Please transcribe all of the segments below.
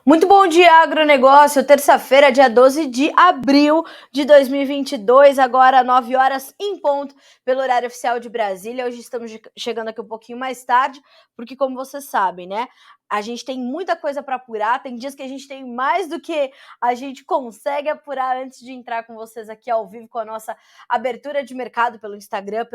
Muito bom dia, agronegócio. Terça-feira, dia 12 de abril de 2022, agora 9 horas em ponto, pelo horário oficial de Brasília. Hoje estamos chegando aqui um pouquinho mais tarde, porque como vocês sabem, né? A gente tem muita coisa para apurar, tem dias que a gente tem mais do que a gente consegue apurar antes de entrar com vocês aqui ao vivo com a nossa abertura de mercado pelo Instagram,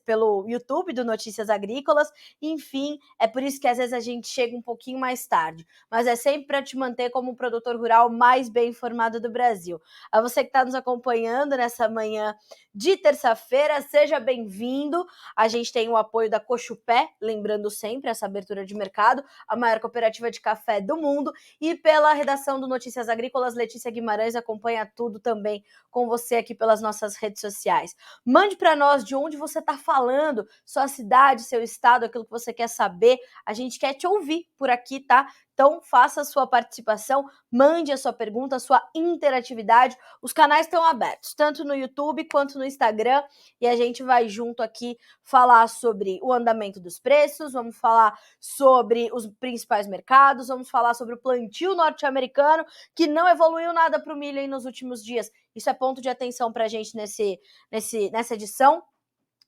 pelo YouTube do Notícias Agrícolas. Enfim, é por isso que às vezes a gente chega um pouquinho mais tarde, mas é sempre para te manter como o produtor rural mais bem informado do Brasil. A você que está nos acompanhando nessa manhã de terça-feira, seja bem-vindo. A gente tem o apoio da Cochupé, lembrando sempre essa abertura de mercado, a maior cooperativa de café do mundo, e pela redação do Notícias Agrícolas, Letícia Guimarães acompanha tudo também com você aqui pelas nossas redes sociais. Mande para nós de onde você está falando, sua cidade, seu estado, aquilo que você quer saber. A gente quer te ouvir por aqui, tá? Então, faça a sua participação, mande a sua pergunta, a sua interatividade. Os canais estão abertos, tanto no YouTube quanto no Instagram, e a gente vai junto aqui falar sobre o andamento dos preços, vamos falar sobre os principais mercados, vamos falar sobre o plantio norte-americano, que não evoluiu nada para o milho aí nos últimos dias. Isso é ponto de atenção para a gente nessa edição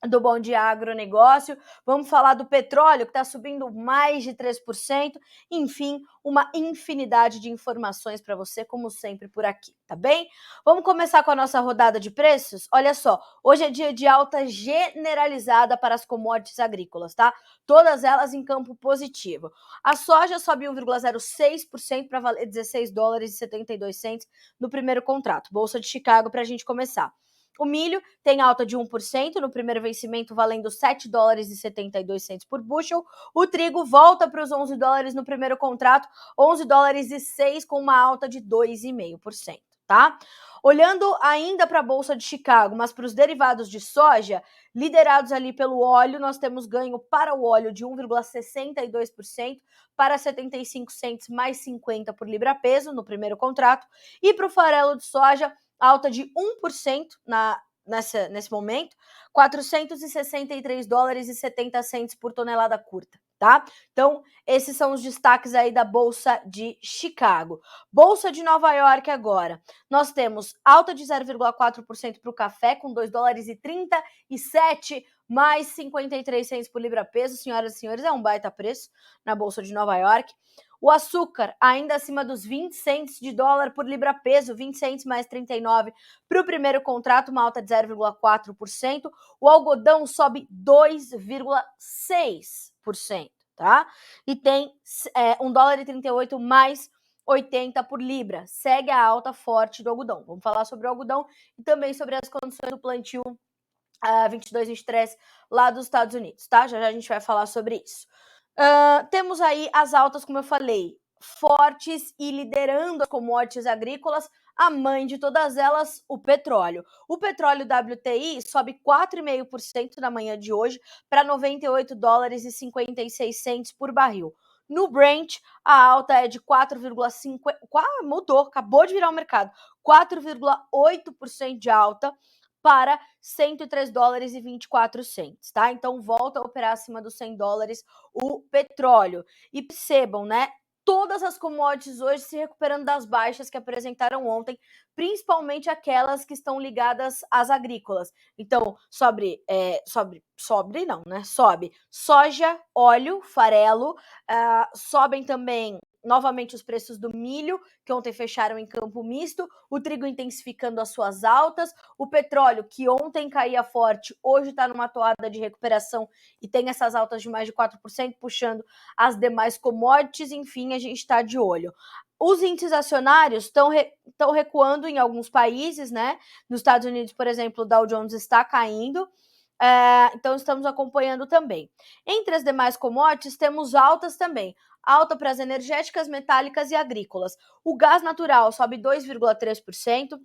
do Bom Dia Agronegócio. Vamos falar do petróleo, que está subindo mais de 3%. Enfim, uma infinidade de informações para você, como sempre, por aqui, tá bem? Vamos começar com a nossa rodada de preços? Olha só, hoje é dia de alta generalizada para as commodities agrícolas, tá? Todas elas em campo positivo. A soja sobe 1,06% para valer 16 dólares e 72 centos no primeiro contrato. Bolsa de Chicago para a gente começar. O milho tem alta de 1% no primeiro vencimento, valendo 7 dólares e 72 centos por bushel. O trigo volta para os 11 dólares no primeiro contrato, 11 dólares e 6 com uma alta de 2,5%, tá? Olhando ainda para a Bolsa de Chicago, mas para os derivados de soja, liderados ali pelo óleo, nós temos ganho para o óleo de 1,62% para 75 centos mais 50 por libra-peso no primeiro contrato. E para o farelo de soja, alta de 1% nesse momento, 463 dólares e 70 centos por tonelada curta, tá? Então, esses são os destaques aí da Bolsa de Chicago. Bolsa de Nova York agora. Nós temos alta de 0,4% para o café, com 2 dólares e 37 mais 53 centos por libra-peso. Senhoras e senhores, é um baita preço na Bolsa de Nova York. O açúcar ainda acima dos 20 centos de dólar por libra-peso, 20 centos mais 39 para o primeiro contrato, uma alta de 0,4%. O algodão sobe 2,6%, tá? E tem 1 dólar e 38 mais 80 por libra. Segue a alta forte do algodão. Vamos falar sobre o algodão e também sobre as condições do plantio 22-23 lá dos Estados Unidos, tá? Já já a gente vai falar sobre isso. Temos aí as altas, como eu falei, fortes e liderando as commodities agrícolas, a mãe de todas elas, o petróleo. O petróleo WTI sobe 4,5% na manhã de hoje para 98 dólares e 56 centos por barril. No Brent, a alta é de 4,5%, mudou, acabou de virar o mercado, 4,8% de alta para 103 dólares e 24 centos, tá? Então volta a operar acima dos 100 dólares o petróleo. E percebam, né? Todas as commodities hoje se recuperando das baixas que apresentaram ontem, principalmente aquelas que estão ligadas às agrícolas. Então, sobe soja, óleo, farelo, sobem também novamente os preços do milho, que ontem fecharam em campo misto, o trigo intensificando as suas altas, o petróleo, que ontem caía forte, hoje está numa toada de recuperação e tem essas altas de mais de 4%, puxando as demais commodities. Enfim, a gente está de olho. Os índices acionários estão recuando em alguns países, né? Nos Estados Unidos, por exemplo, o Dow Jones está caindo, então estamos acompanhando também. Entre as demais commodities, temos altas também. Alta para as energéticas, metálicas e agrícolas. O gás natural sobe 2,3%.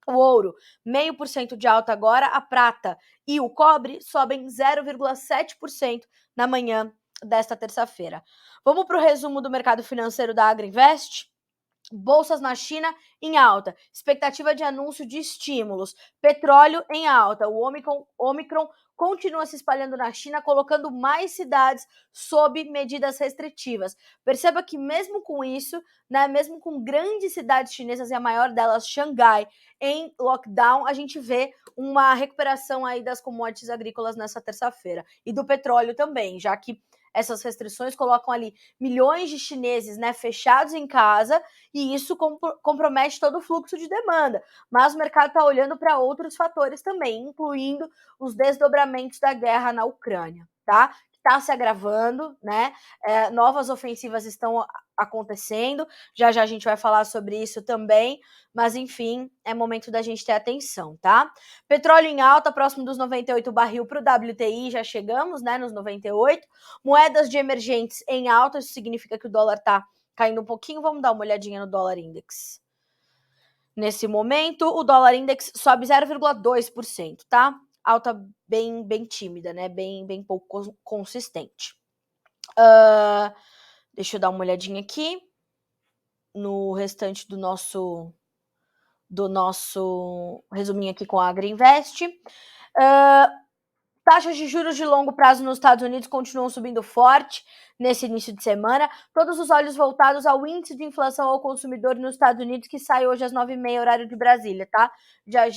O ouro, 0,5% de alta agora. A prata e o cobre sobem 0,7% na manhã desta terça-feira. Vamos para o resumo do mercado financeiro da Agrinvest? Bolsas na China em alta, expectativa de anúncio de estímulos, petróleo em alta, o Omicron continua se espalhando na China, colocando mais cidades sob medidas restritivas. Perceba que mesmo com isso, né, mesmo com grandes cidades chinesas e a maior delas, Xangai, em lockdown, a gente vê uma recuperação aí das commodities agrícolas nessa terça-feira e do petróleo também, já que essas restrições colocam ali milhões de chineses, né, fechados em casa, e isso compromete todo o fluxo de demanda. Mas o mercado está olhando para outros fatores também, incluindo os desdobramentos da guerra na Ucrânia, tá? Está se agravando, né? Novas ofensivas estão acontecendo, já a gente vai falar sobre isso também, mas enfim, é momento da gente ter atenção, tá? Petróleo em alta, próximo dos 98 barril para o WTI, já chegamos, né, nos 98. Moedas de emergentes em alta, isso significa que o dólar está caindo um pouquinho. Vamos dar uma olhadinha no dólar index. Nesse momento, o dólar index sobe 0,2%, tá? Alta bem tímida, né? Bem pouco consistente. Deixa eu dar uma olhadinha aqui no restante do nosso resuminho aqui com a Agriinvest. Taxas de juros de longo prazo nos Estados Unidos continuam subindo forte nesse início de semana. Todos os olhos voltados ao índice de inflação ao consumidor nos Estados Unidos, que sai hoje às 9h30, horário de Brasília, tá? Já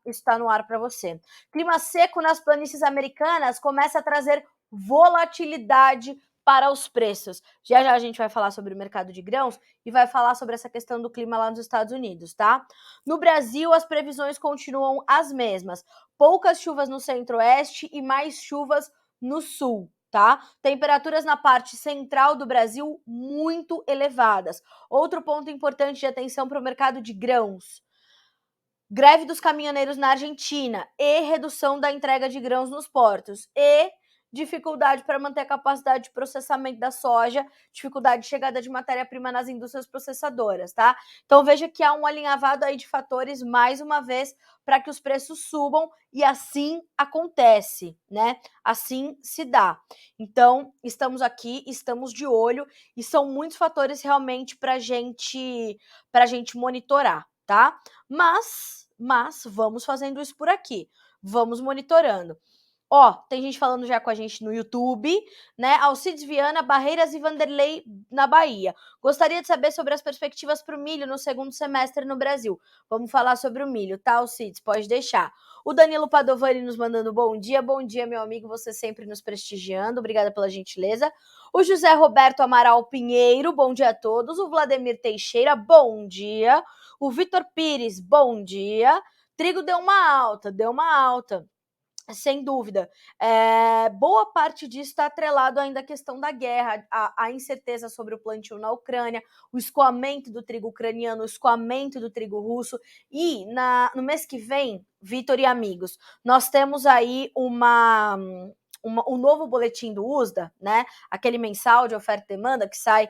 isso está no ar para você. Clima seco nas planícies americanas começa a trazer volatilidade para os preços. Já a gente vai falar sobre o mercado de grãos e vai falar sobre essa questão do clima lá nos Estados Unidos, tá? No Brasil, as previsões continuam as mesmas. Poucas chuvas no centro-oeste e mais chuvas no sul, tá? Temperaturas na parte central do Brasil muito elevadas. Outro ponto importante de atenção para o mercado de grãos: greve dos caminhoneiros na Argentina e redução da entrega de grãos nos portos e dificuldade para manter a capacidade de processamento da soja, dificuldade de chegada de matéria-prima nas indústrias processadoras, tá? Então veja que há um alinhavado aí de fatores, mais uma vez, para que os preços subam, e assim acontece, né? Assim se dá. Então, estamos aqui, estamos de olho, e são muitos fatores realmente para gente monitorar, tá? Mas vamos fazendo isso por aqui, vamos monitorando. Tem gente falando já com a gente no YouTube, né? Alcides Viana, Barreiras e Vanderlei na Bahia. Gostaria de saber sobre as perspectivas para o milho no segundo semestre no Brasil. Vamos falar sobre o milho, tá, Alcides? Pode deixar. O Danilo Padovani nos mandando bom dia, meu amigo, você sempre nos prestigiando, obrigada pela gentileza. O José Roberto Amaral Pinheiro, bom dia a todos. O Vladimir Teixeira, bom dia. O Vitor Pires, bom dia. Trigo deu uma alta. Sem dúvida. Boa parte disso está atrelado ainda à questão da guerra, a incerteza sobre o plantio na Ucrânia, o escoamento do trigo ucraniano, o escoamento do trigo russo. E no mês que vem, Vitor e amigos, nós temos aí um novo boletim do USDA, né? Aquele mensal de oferta e demanda que sai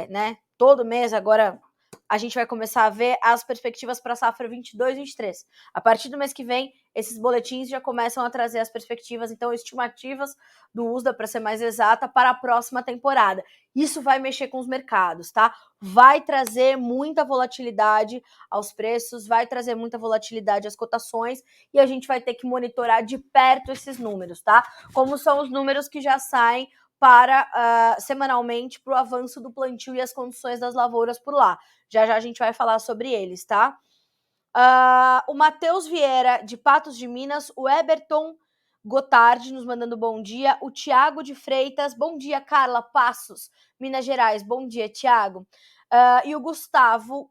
né, todo mês. Agora a gente vai começar a ver as perspectivas para a safra 22-23. A partir do mês que vem, esses boletins já começam a trazer as perspectivas, então estimativas do USDA, para ser mais exata, para a próxima temporada. Isso vai mexer com os mercados, tá? Vai trazer muita volatilidade aos preços, vai trazer muita volatilidade às cotações, e a gente vai ter que monitorar de perto esses números, tá? Como são os números que já saem semanalmente para o avanço do plantio e as condições das lavouras por lá. Já a gente vai falar sobre eles, tá? O Matheus Vieira, de Patos de Minas, o Eberton Gotardi nos mandando bom dia, o Tiago de Freitas, bom dia, Carla Passos, Minas Gerais, bom dia, Tiago. E o Gustavo,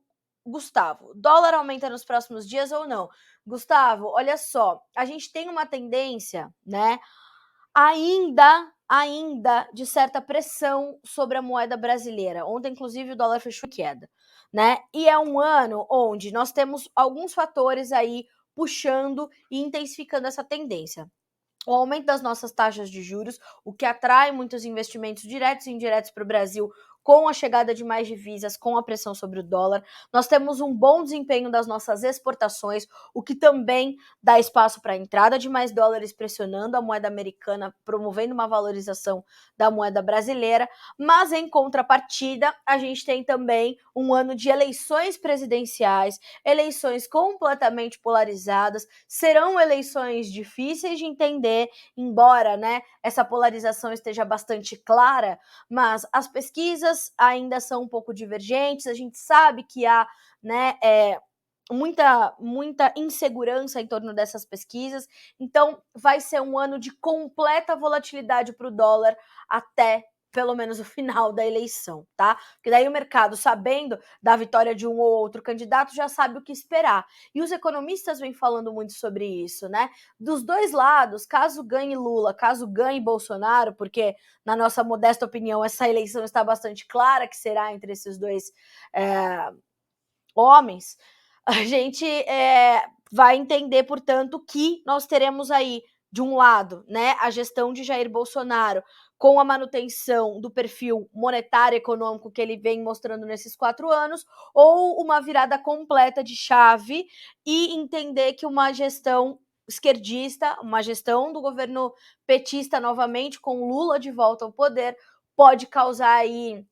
dólar aumenta nos próximos dias ou não? Gustavo, olha só, a gente tem uma tendência, né, ainda de certa pressão sobre a moeda brasileira. Ontem, inclusive, o dólar fechou em queda, né? E é um ano onde nós temos alguns fatores aí puxando e intensificando essa tendência. O aumento das nossas taxas de juros, o que atrai muitos investimentos diretos e indiretos para o Brasil, com a chegada de mais divisas, com a pressão sobre o dólar. Nós temos um bom desempenho das nossas exportações, o que também dá espaço para a entrada de mais dólares, pressionando a moeda americana, promovendo uma valorização da moeda brasileira. Mas, em contrapartida, a gente tem também um ano de eleições presidenciais, eleições completamente polarizadas, serão eleições difíceis de entender, embora, né, essa polarização esteja bastante clara, mas as pesquisas ainda são um pouco divergentes, a gente sabe que há, né, muita insegurança em torno dessas pesquisas, então vai ser um ano de completa volatilidade para o dólar até pelo menos o final da eleição, tá? Porque daí o mercado, sabendo da vitória de um ou outro candidato, já sabe o que esperar. E os economistas vêm falando muito sobre isso, né? Dos dois lados, caso ganhe Lula, caso ganhe Bolsonaro, porque, na nossa modesta opinião, essa eleição está bastante clara que será entre esses dois homens, a gente vai entender, portanto, que nós teremos aí, de um lado, né, a gestão de Jair Bolsonaro com a manutenção do perfil monetário e econômico que ele vem mostrando nesses 4 anos, ou uma virada completa de chave e entender que uma gestão esquerdista, uma gestão do governo petista novamente, com Lula de volta ao poder, pode causar aí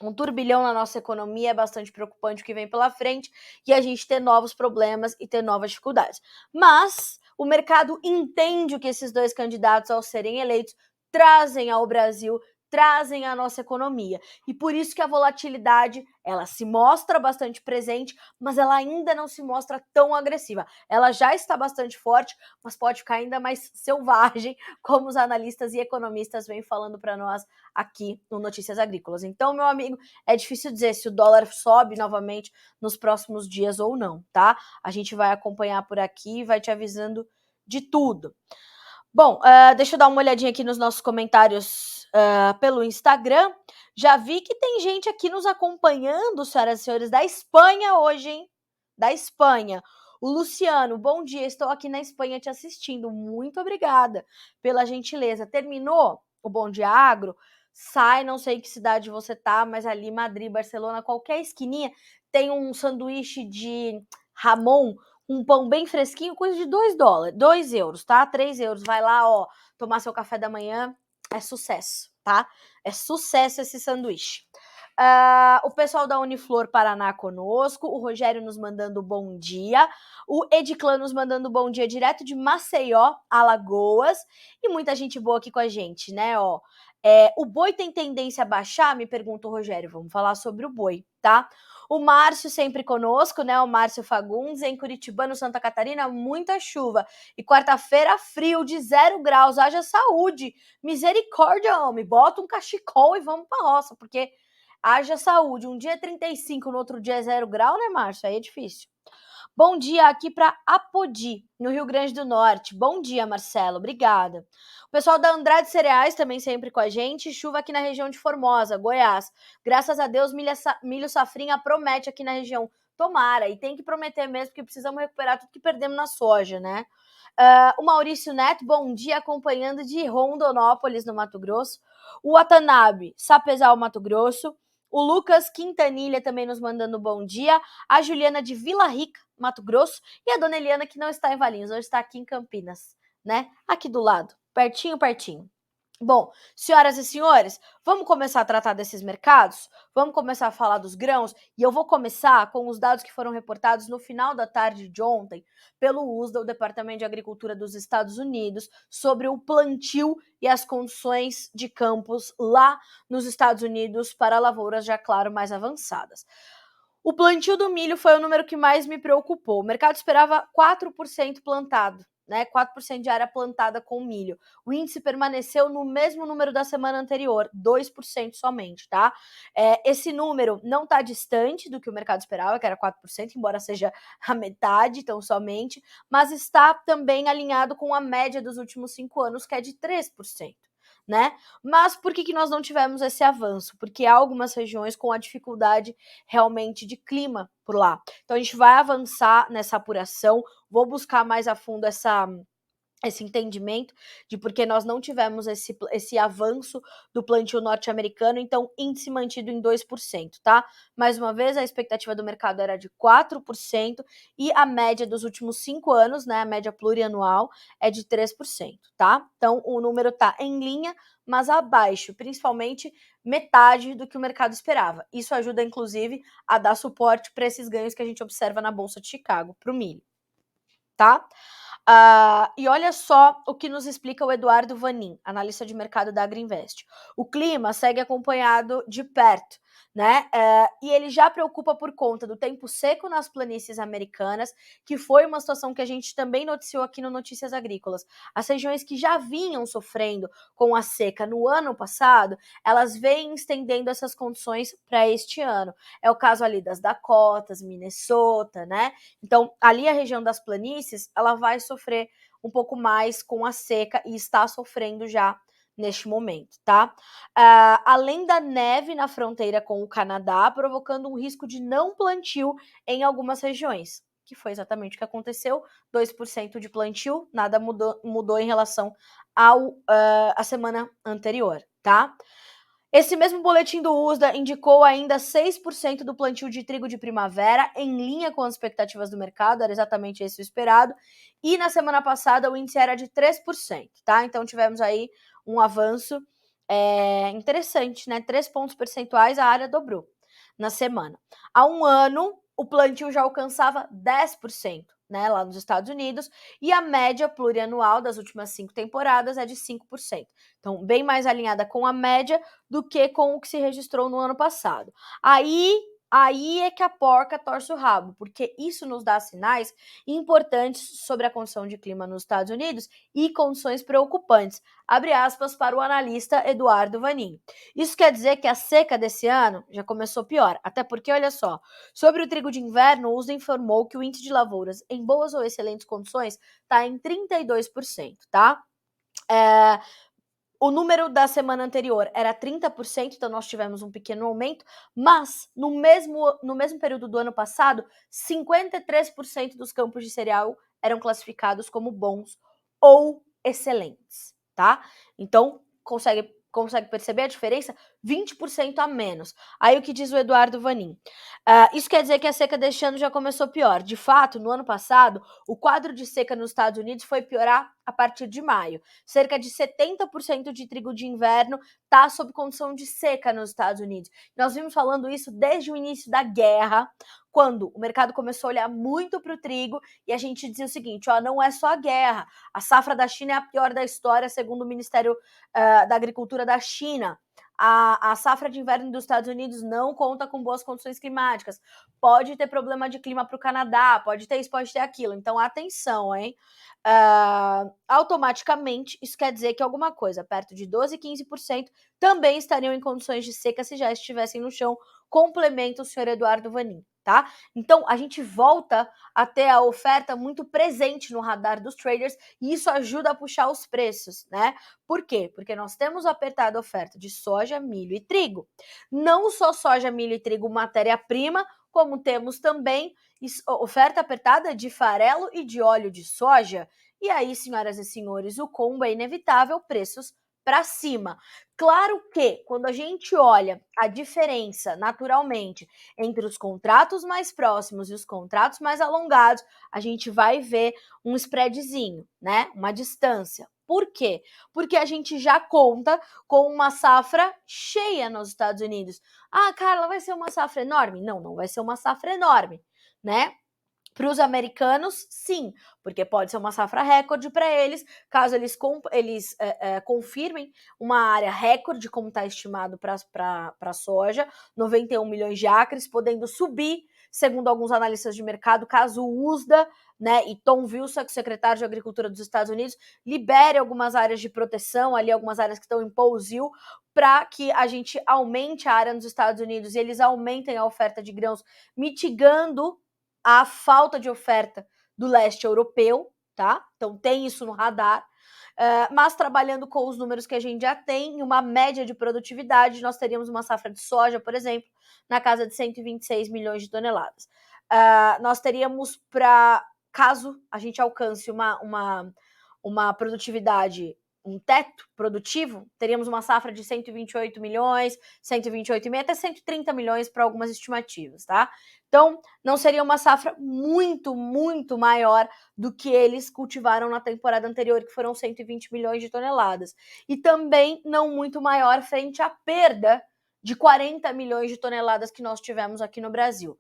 um turbilhão na nossa economia. É bastante preocupante o que vem pela frente e a gente ter novos problemas e ter novas dificuldades. Mas o mercado entende o que esses dois candidatos, ao serem eleitos, trazem ao Brasil, trazem à nossa economia. E por isso que a volatilidade, ela se mostra bastante presente, mas ela ainda não se mostra tão agressiva. Ela já está bastante forte, mas pode ficar ainda mais selvagem, como os analistas e economistas vêm falando para nós aqui no Notícias Agrícolas. Então, meu amigo, é difícil dizer se o dólar sobe novamente nos próximos dias ou não, tá? A gente vai acompanhar por aqui e vai te avisando de tudo. Bom, deixa eu dar uma olhadinha aqui nos nossos comentários pelo Instagram. Já vi que tem gente aqui nos acompanhando, senhoras e senhores, da Espanha hoje, hein? Da Espanha. O Luciano, bom dia, estou aqui na Espanha te assistindo. Muito obrigada pela gentileza. Terminou o Bom Dia Agro? Sai, não sei em que cidade você tá, mas ali, Madrid, Barcelona, qualquer esquininha, tem um sanduíche de Ramon, um pão bem fresquinho, coisa de $2, 2 euros, tá? 3 euros. Vai lá, ó, tomar seu café da manhã, é sucesso, tá? É sucesso esse sanduíche. O pessoal da Uniflor Paraná conosco, o Rogério nos mandando bom dia, o Ediclan nos mandando bom dia direto de Maceió, Alagoas, e muita gente boa aqui com a gente, né, ó. O boi tem tendência a baixar? Me pergunta o Rogério, vamos falar sobre o boi, tá? O Márcio sempre conosco, né, o Márcio Fagundes, em Curitibano, Santa Catarina, muita chuva, e quarta-feira frio de 0 graus, haja saúde, misericórdia, homem, bota um cachecol e vamos pra roça, porque haja saúde, um dia é 35, no outro dia é 0 grau, né, Márcio? Aí é difícil. Bom dia aqui para Apodi, no Rio Grande do Norte. Bom dia, Marcelo, obrigada. O pessoal da Andrade Cereais também sempre com a gente. Chuva aqui na região de Formosa, Goiás. Graças a Deus, milho safrinha promete aqui na região. Tomara, e tem que prometer mesmo, porque precisamos recuperar tudo que perdemos na soja, né? O Maurício Neto, bom dia, acompanhando de Rondonópolis, no Mato Grosso. O Watanabe, Sapezal, Mato Grosso. O Lucas Quintanilha também nos mandando bom dia. A Juliana de Vila Rica, Mato Grosso. E a dona Eliana, que não está em Valinhos, hoje está aqui em Campinas, né? Aqui do lado, pertinho, pertinho. Bom, senhoras e senhores, vamos começar a tratar desses mercados? Vamos começar a falar dos grãos? E eu vou começar com os dados que foram reportados no final da tarde de ontem pelo USDA, o Departamento de Agricultura dos Estados Unidos, sobre o plantio e as condições de campos lá nos Estados Unidos para lavouras já, claro, mais avançadas. O plantio do milho foi o número que mais me preocupou. O mercado esperava 4% plantado, né? 4% de área plantada com milho. O índice permaneceu no mesmo número da semana anterior, 2% somente, tá? Esse número não está distante do que o mercado esperava, que era 4%, embora seja a metade, tão somente, mas está também alinhado com a média dos últimos 5 anos, que é de 3%. Né? Mas por que nós não tivemos esse avanço? Porque há algumas regiões com a dificuldade realmente de clima por lá. Então a gente vai avançar nessa apuração, vou buscar mais a fundo esse entendimento de porque nós não tivemos esse avanço do plantio norte-americano, então índice mantido em 2%, tá? Mais uma vez, a expectativa do mercado era de 4% e a média dos últimos 5 anos, né, a média plurianual, é de 3%, tá? Então o número tá em linha, mas abaixo, principalmente metade do que o mercado esperava. Isso ajuda, inclusive, a dar suporte para esses ganhos que a gente observa na Bolsa de Chicago, para o milho, tá? E olha só o que nos explica o Eduardo Vanin, analista de mercado da Agriinvest. O clima segue acompanhado de perto, né? E ele já preocupa por conta do tempo seco nas planícies americanas, que foi uma situação que a gente também noticiou aqui no Notícias Agrícolas. As regiões que já vinham sofrendo com a seca no ano passado, elas vêm estendendo essas condições para este ano. É o caso ali das Dakotas, Minnesota, né? Então, ali a região das planícies, ela vai sofrer um pouco mais com a seca e está sofrendo já neste momento, tá? Além da neve na fronteira com o Canadá, provocando um risco de não plantio em algumas regiões, que foi exatamente o que aconteceu, 2% de plantio, nada mudou em relação à semana anterior, tá? Esse mesmo boletim do USDA indicou ainda 6% do plantio de trigo de primavera, em linha com as expectativas do mercado, era exatamente esse o esperado, e na semana passada o índice era de 3%, tá? Então tivemos aí um avanço interessante, né? 3 pontos percentuais, a área dobrou na semana. Há um ano, o plantio já alcançava 10%, né, lá nos Estados Unidos, e a média plurianual das últimas 5 temporadas é de 5%. Então, bem mais alinhada com a média do que com o que se registrou no ano passado. Aí é que a porca torce o rabo, porque isso nos dá sinais importantes sobre a condição de clima nos Estados Unidos e condições preocupantes. Abre aspas para o analista Eduardo Vanin. Isso quer dizer que a seca desse ano já começou pior, até porque, olha só, sobre o trigo de inverno, o USDA informou que o índice de lavouras em boas ou excelentes condições está em 32%, tá? O número da semana anterior era 30%, então nós tivemos um pequeno aumento, mas no mesmo período do ano passado, 53% dos campos de cereal eram classificados como bons ou excelentes, tá? Então, consegue perceber a diferença? 20% a menos. Aí o que diz o Eduardo Vanin? Isso quer dizer que a seca deste ano já começou pior. De fato, no ano passado, o quadro de seca nos Estados Unidos foi piorar a partir de maio. Cerca de 70% de trigo de inverno está sob condição de seca nos Estados Unidos. Nós vimos falando isso desde o início da guerra, quando o mercado começou a olhar muito para o trigo e a gente dizia o seguinte, ó, não é só a guerra, a safra da China é a pior da história, segundo o Ministério da Agricultura da China. A safra de inverno dos Estados Unidos não conta com boas condições climáticas. Pode ter problema de clima para o Canadá, pode ter isso, pode ter aquilo. Então, atenção, hein? Automaticamente, isso quer dizer que alguma coisa perto de 12, 15% também estariam em condições de seca se já estivessem no chão, complementa o senhor Eduardo Vanin, tá? Então, a gente volta a ter a oferta muito presente no radar dos traders e isso ajuda a puxar os preços, né? Por quê? Porque nós temos apertado a oferta de soja, milho e trigo. Não só soja, milho e trigo, matéria-prima, como temos também oferta apertada de farelo e de óleo de soja. E aí, senhoras e senhores, o combo é inevitável, preços para cima. Claro que, quando a gente olha a diferença, naturalmente, entre os contratos mais próximos e os contratos mais alongados, a gente vai ver um spreadzinho, né? Uma distância. Por quê? Porque a gente já conta com uma safra cheia nos Estados Unidos. Ah, Carla, vai ser uma safra enorme? Não, não vai ser uma safra enorme, né? Para os americanos, sim, porque pode ser uma safra recorde para eles, caso eles confirmem uma área recorde, como está estimado para a soja, 91 milhões de acres, podendo subir, segundo alguns analistas de mercado, caso o USDA, né, e Tom Vilsack, secretário de Agricultura dos Estados Unidos, libere algumas áreas de proteção, ali algumas áreas que estão em pousio, para que a gente aumente a área nos Estados Unidos e eles aumentem a oferta de grãos, mitigando a falta de oferta do leste europeu, tá? Então tem isso no radar, mas trabalhando com os números que a gente já tem, em uma média de produtividade, nós teríamos uma safra de soja, por exemplo, na casa de 126 milhões de toneladas. Nós teríamos, caso a gente alcance uma produtividade, um teto produtivo, teríamos uma safra de 128 milhões, 128,5, até 130 milhões para algumas estimativas, tá? Então, não seria uma safra muito, muito maior do que eles cultivaram na temporada anterior, que foram 120 milhões de toneladas. E também não muito maior frente à perda de 40 milhões de toneladas que nós tivemos aqui no Brasil.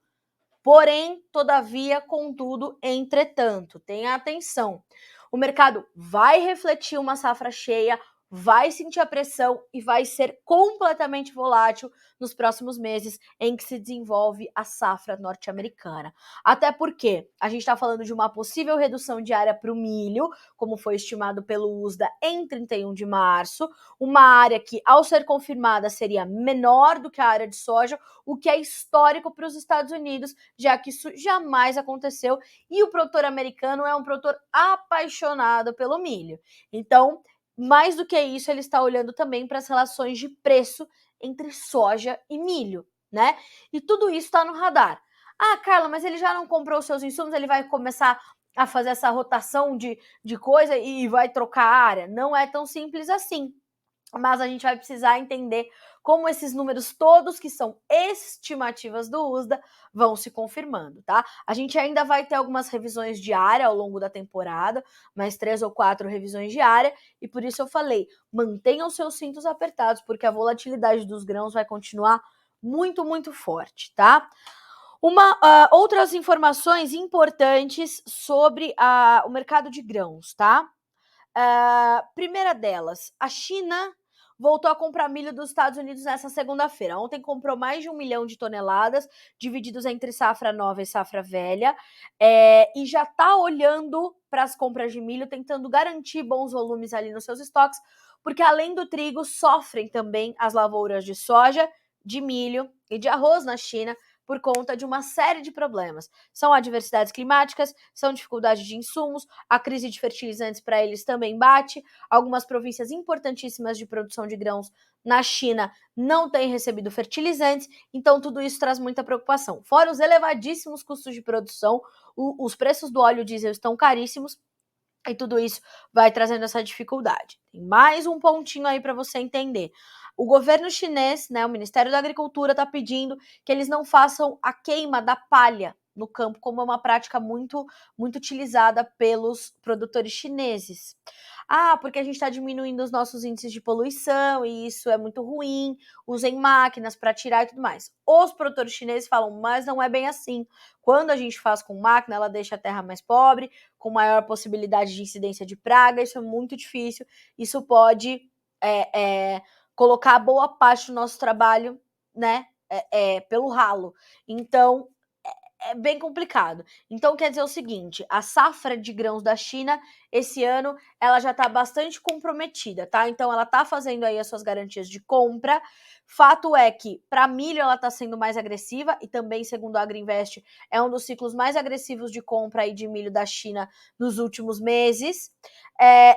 Porém, todavia, contudo, entretanto, tenha atenção. O mercado vai refletir uma safra cheia, vai sentir a pressão e vai ser completamente volátil nos próximos meses em que se desenvolve a safra norte-americana. Até porque a gente está falando de uma possível redução de área para o milho, como foi estimado pelo USDA em 31 de março, uma área que, ao ser confirmada, seria menor do que a área de soja, o que é histórico para os Estados Unidos, já que isso jamais aconteceu, e o produtor americano é um produtor apaixonado pelo milho. Então, mais do que isso, ele está olhando também para as relações de preço entre soja e milho, né? E tudo isso está no radar. Ah, Carla, mas ele já não comprou os seus insumos, ele vai começar a fazer essa rotação de coisa e vai trocar a área? Não é tão simples assim. Mas a gente vai precisar entender como esses números todos, que são estimativas do USDA, vão se confirmando, tá? A gente ainda vai ter algumas revisões de área ao longo da temporada, mais 3 ou 4 revisões de área, e por isso eu falei, mantenham seus cintos apertados, porque a volatilidade dos grãos vai continuar muito, muito forte, tá? Outras informações importantes sobre o mercado de grãos, tá? Primeira delas, a China voltou a comprar milho dos Estados Unidos nessa segunda-feira. Ontem comprou mais de 1 milhão de toneladas, divididos entre safra nova e safra velha, e já está olhando para as compras de milho, tentando garantir bons volumes ali nos seus estoques, porque além do trigo, sofrem também as lavouras de soja, de milho e de arroz na China, por conta de uma série de problemas. São adversidades climáticas, são dificuldades de insumos, a crise de fertilizantes para eles também bate, algumas províncias importantíssimas de produção de grãos na China não têm recebido fertilizantes, então tudo isso traz muita preocupação. Fora os elevadíssimos custos de produção, os preços do óleo diesel estão caríssimos, e tudo isso vai trazendo essa dificuldade. Tem mais um pontinho aí para você entender. O governo chinês, né, o Ministério da Agricultura, está pedindo que eles não façam a queima da palha no campo, como é uma prática muito, muito utilizada pelos produtores chineses. Ah, porque a gente está diminuindo os nossos índices de poluição e isso é muito ruim, usem máquinas para tirar e tudo mais. Os produtores chineses falam, mas não é bem assim. Quando a gente faz com máquina, ela deixa a terra mais pobre, com maior possibilidade de incidência de praga, isso é muito difícil, isso pode colocar boa parte do nosso trabalho, né, pelo ralo. Então, é bem complicado. Então, quer dizer o seguinte, a safra de grãos da China, esse ano, ela já está bastante comprometida, tá? Então, ela está fazendo aí as suas garantias de compra. Fato é que, para milho, ela está sendo mais agressiva, e também, segundo a Agriinvest, é um dos ciclos mais agressivos de compra aí de milho da China nos últimos meses.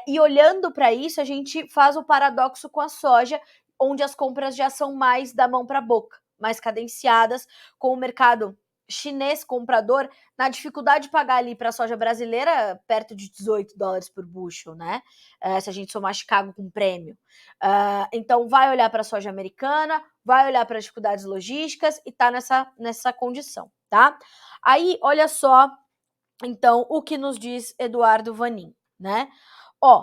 E olhando para isso, a gente faz o paradoxo com a soja, onde as compras já são mais da mão para a boca, mais cadenciadas, com o mercado chinês comprador na dificuldade de pagar ali para a soja brasileira perto de 18 dólares por bushel, né? Se a gente somar Chicago com prêmio. Então vai olhar para a soja americana, vai olhar para as dificuldades logísticas e tá nessa condição, tá? Aí, olha só, então, o que nos diz Eduardo Vanin, né?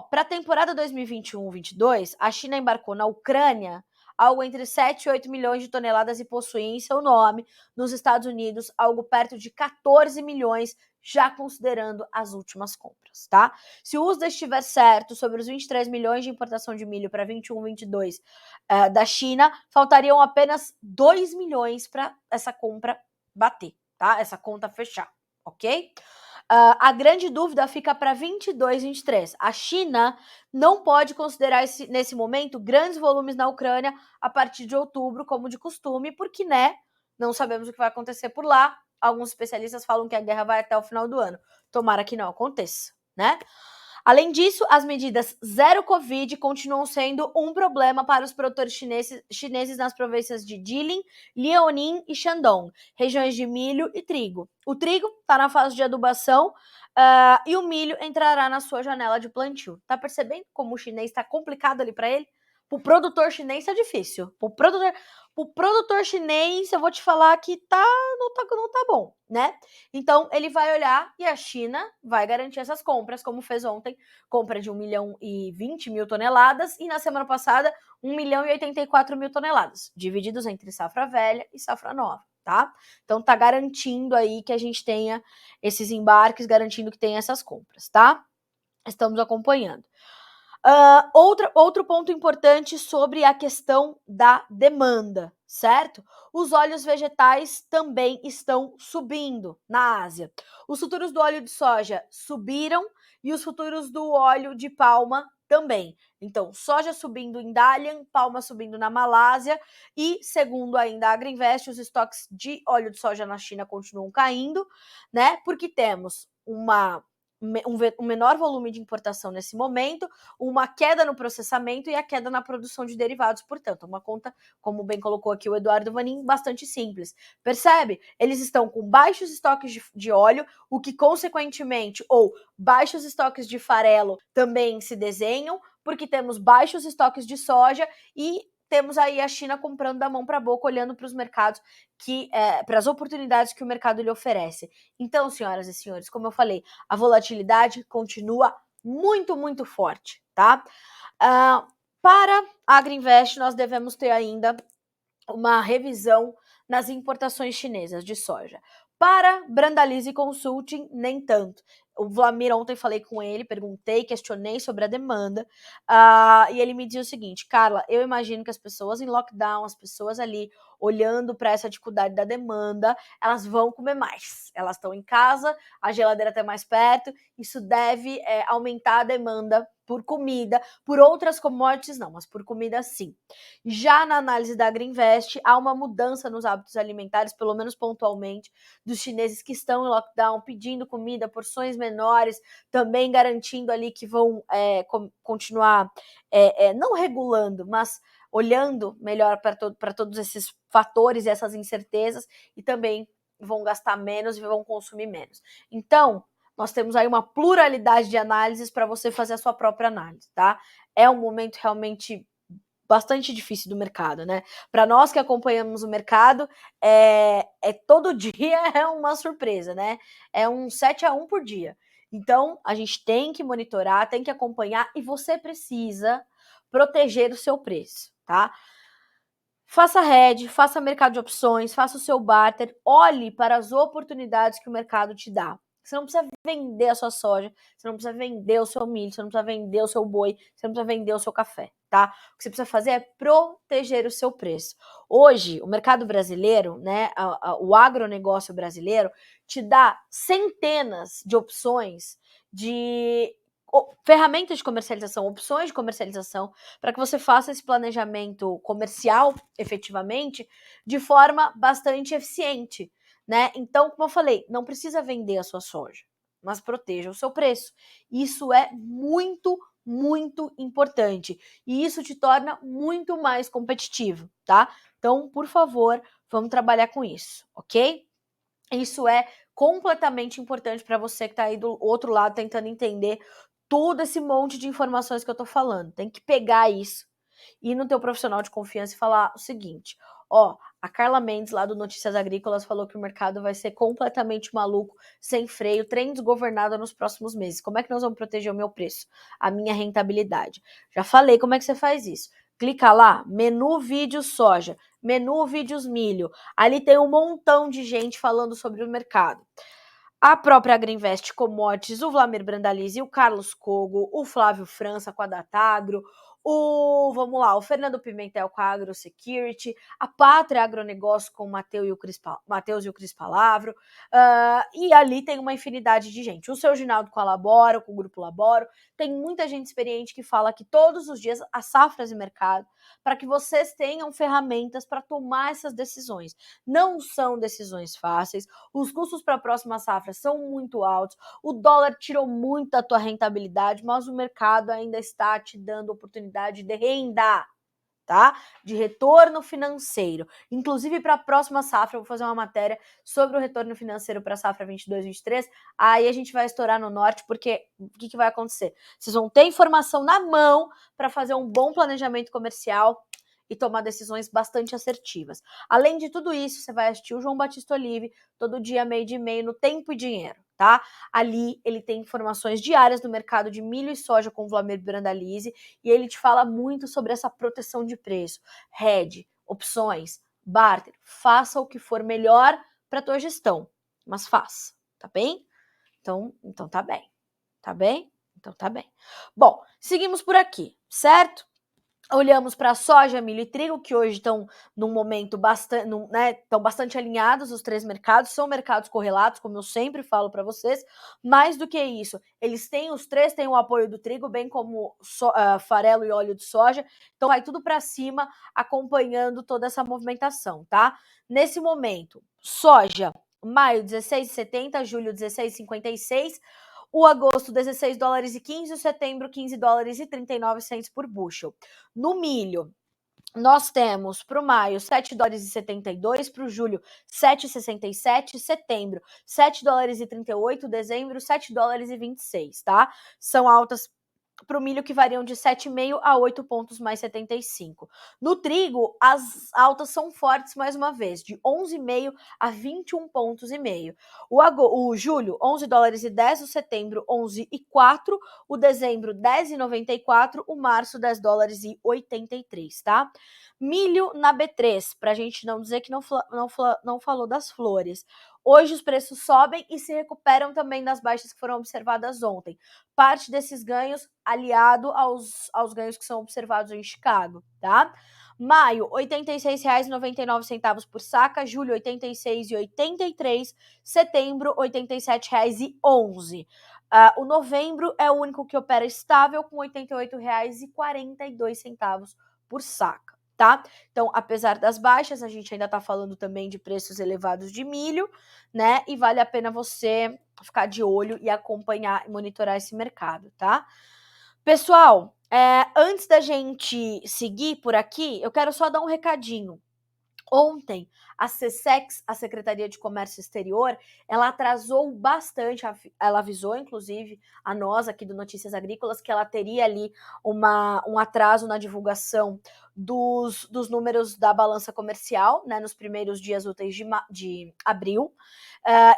Para a temporada 2021-22, a China embarcou na Ucrânia algo entre 7 e 8 milhões de toneladas e possui em seu nome, nos Estados Unidos, algo perto de 14 milhões, já considerando as últimas compras, tá? Se o USDA estiver certo sobre os 23 milhões de importação de milho para 21-22 da China, faltariam apenas 2 milhões para essa compra bater, tá? Essa conta fechar, ok? A grande dúvida fica para 22, 23. A China não pode considerar nesse momento grandes volumes na Ucrânia a partir de outubro, como de costume, porque, né, não sabemos o que vai acontecer por lá. Alguns especialistas falam que a guerra vai até o final do ano. Tomara que não aconteça, né? Além disso, as medidas zero Covid continuam sendo um problema para os produtores chineses nas províncias de Jilin, Liaoning e Shandong, regiões de milho e trigo. O trigo está na fase de adubação, E o milho entrará na sua janela de plantio. Tá percebendo como o chinês está complicado ali para ele? Pro produtor chinês é difícil. Pro produtor chinês, eu vou te falar que não tá bom, né? Então, ele vai olhar e a China vai garantir essas compras, como fez ontem, compra de 1.020.000 toneladas, e na semana passada, 1.084.000 toneladas, divididos entre safra velha e safra nova, tá? Então, tá garantindo aí que a gente tenha esses embarques, garantindo que tenha essas compras, tá? Estamos acompanhando. Outro ponto importante sobre a questão da demanda, certo? Os óleos vegetais também estão subindo na Ásia. Os futuros do óleo de soja subiram e os futuros do óleo de palma também. Então, soja subindo em Dalian, palma subindo na Malásia e, segundo ainda a Agriinvest, os estoques de óleo de soja na China continuam caindo, né? Porque temos um menor volume de importação nesse momento, uma queda no processamento e a queda na produção de derivados, portanto, uma conta, como bem colocou aqui o Eduardo Vanin, bastante simples. Percebe? Eles estão com baixos estoques de óleo, o que consequentemente, ou baixos estoques de farelo também se desenham, porque temos baixos estoques de soja e temos aí a China comprando da mão para a boca, olhando para os mercados para as oportunidades que o mercado lhe oferece. Então, senhoras e senhores, como eu falei, a volatilidade continua muito, muito forte, tá? Para a Agriinvest, nós devemos ter ainda uma revisão nas importações chinesas de soja. Para Brandalize Consulting, nem tanto. O Vlamir, ontem falei com ele, perguntei, questionei sobre a demanda, e ele me dizia o seguinte: Carla, eu imagino que as pessoas em lockdown, as pessoas ali olhando para essa dificuldade da demanda, elas vão comer mais. Elas estão em casa, a geladeira está mais perto, isso deve aumentar a demanda por comida, por outras commodities não, mas por comida sim. Já na análise da Agriinvest, há uma mudança nos hábitos alimentares, pelo menos pontualmente, dos chineses que estão em lockdown, pedindo comida, porções menores, também garantindo ali que vão continuar não regulando, mas olhando melhor para todos esses fatores e essas incertezas, e também vão gastar menos e vão consumir menos. Então, nós temos aí uma pluralidade de análises para você fazer a sua própria análise, tá? É um momento realmente bastante difícil do mercado, né? Para nós que acompanhamos o mercado, todo dia é uma surpresa, né? É um 7-1 por dia. Então, a gente tem que monitorar, tem que acompanhar e você precisa proteger o seu preço, tá? Faça hedge, faça mercado de opções, faça o seu barter, olhe para as oportunidades que o mercado te dá. Você não precisa vender a sua soja, você não precisa vender o seu milho, você não precisa vender o seu boi, você não precisa vender o seu café, tá? O que você precisa fazer é proteger o seu preço. Hoje, o mercado brasileiro, né, o agronegócio brasileiro, te dá centenas de opções de ferramentas de comercialização, opções de comercialização, para que você faça esse planejamento comercial, efetivamente, de forma bastante eficiente, né? Então, como eu falei, não precisa vender a sua soja, mas proteja o seu preço. Isso é muito, muito importante. E isso te torna muito mais competitivo, tá? Então, por favor, vamos trabalhar com isso, ok? Isso é completamente importante para você que está aí do outro lado tentando entender todo esse monte de informações que eu tô falando. Tem que pegar isso, ir no teu profissional de confiança e falar o seguinte: ó, a Carla Mendes, lá do Notícias Agrícolas, falou que o mercado vai ser completamente maluco, sem freio, trem desgovernado nos próximos meses. Como é que nós vamos proteger o meu preço, a minha rentabilidade? Já falei como é que você faz isso. Clica lá, menu vídeos soja, menu vídeos milho. Ali tem um montão de gente falando sobre o mercado. A própria Agriinvest Commodities, o Vlamir Brandalize, o Carlos Cogo, o Flávio França com a Datagro, o Fernando Pimentel com a AgroSecurity, a Pátria Agronegócio com o Matheus e o Cris Palavro, e ali tem uma infinidade de gente. O seu Ginaldo com a Laboro, com o Grupo Laboro, tem muita gente experiente que fala que todos os dias há safras de mercado para que vocês tenham ferramentas para tomar essas decisões. Não são decisões fáceis, os custos para a próxima safra são muito altos, o dólar tirou muito da tua rentabilidade, mas o mercado ainda está te dando oportunidade de renda, tá? De retorno financeiro. Inclusive, para a próxima safra, eu vou fazer uma matéria sobre o retorno financeiro para a safra 22-23. Aí a gente vai estourar no norte, porque o que vai acontecer? Vocês vão ter informação na mão para fazer um bom planejamento comercial e tomar decisões bastante assertivas. Além de tudo isso, você vai assistir o João Batista Olive todo dia, meio dia e meio, no Tempo e Dinheiro, tá? Ali ele tem informações diárias do mercado de milho e soja com o Vlamir Brandalize e ele te fala muito sobre essa proteção de preço, hedge, opções, barter. Faça o que for melhor para tua gestão, mas faça, tá bem? Então tá bem, tá bem? Então tá bem. Bom, seguimos por aqui, certo? Olhamos para soja, milho e trigo, que hoje estão num momento bastante, né, estão bastante alinhados os três mercados, são mercados correlatos, como eu sempre falo para vocês. Mais do que isso, os três têm o apoio do trigo, bem como farelo e óleo de soja. Então vai tudo para cima, acompanhando toda essa movimentação, tá? Nesse momento, soja, maio 16,70, julho 16,56. O agosto, 16 dólares e 15, o setembro, 15 dólares e 39 cents por bushel. No milho, nós temos para o maio 7 dólares e 72, para o julho 7,67, setembro 7 dólares e 38, dezembro 7 dólares e 26, tá? São altas para o milho que variam de 7,5 a 8 pontos mais 75. No trigo, as altas são fortes mais uma vez, de 11,5 a 21 pontos e meio. O julho, 11 dólares e 10, o setembro, 11,4, o dezembro, 10,94, o março, 10 dólares e 83, tá? Milho na B3, para a gente não dizer que não falou das flores. Hoje os preços sobem e se recuperam também das baixas que foram observadas ontem. Parte desses ganhos aliado aos ganhos que são observados em Chicago, tá? Maio, R$ 86,99 por saca, julho, R$ 86,83, setembro, R$ 87,11. O novembro é o único que opera estável com R$ 88,42 por saca, tá? Então, apesar das baixas, a gente ainda tá falando também de preços elevados de milho, né? E vale a pena você ficar de olho e acompanhar e monitorar esse mercado, tá? Pessoal, antes da gente seguir por aqui, eu quero só dar um recadinho. Ontem, a SECEX, a Secretaria de Comércio Exterior, ela atrasou bastante, ela avisou, inclusive, a nós aqui do Notícias Agrícolas, que ela teria ali um atraso na divulgação dos números da balança comercial, né, nos primeiros dias úteis de abril.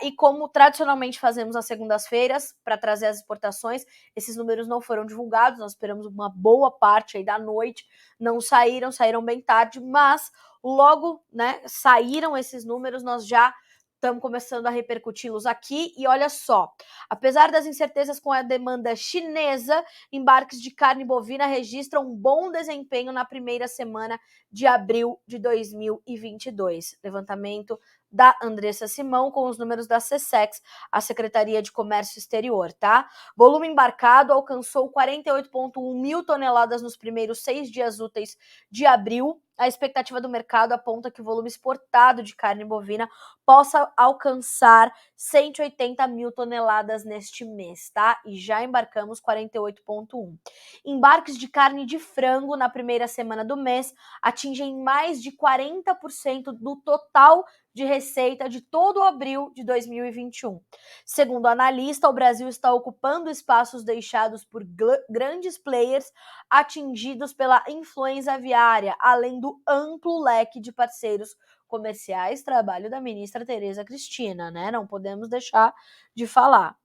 E como tradicionalmente fazemos às segundas-feiras para trazer as exportações, esses números não foram divulgados, nós esperamos uma boa parte aí da noite, não saíram bem tarde, mas logo, né, saíram esses números, nós já estamos começando a repercuti-los aqui, e olha só, apesar das incertezas com a demanda chinesa, embarques de carne bovina registram um bom desempenho na primeira semana de abril de 2022. Levantamento da Andressa Simão com os números da SECEX, a Secretaria de Comércio Exterior, tá? Volume embarcado alcançou 48,1 mil toneladas nos primeiros 6 dias úteis de abril. A expectativa do mercado aponta que o volume exportado de carne bovina possa alcançar 180 mil toneladas neste mês, tá? E já embarcamos 48,1. Embarques de carne de frango na primeira semana do mês atingem mais de 40% do total de receita de todo o abril de 2021. Segundo o analista, o Brasil está ocupando espaços deixados por grandes players atingidos pela influenza aviária, além do amplo leque de parceiros comerciais, trabalho da ministra Tereza Cristina, né? Não podemos deixar de falar.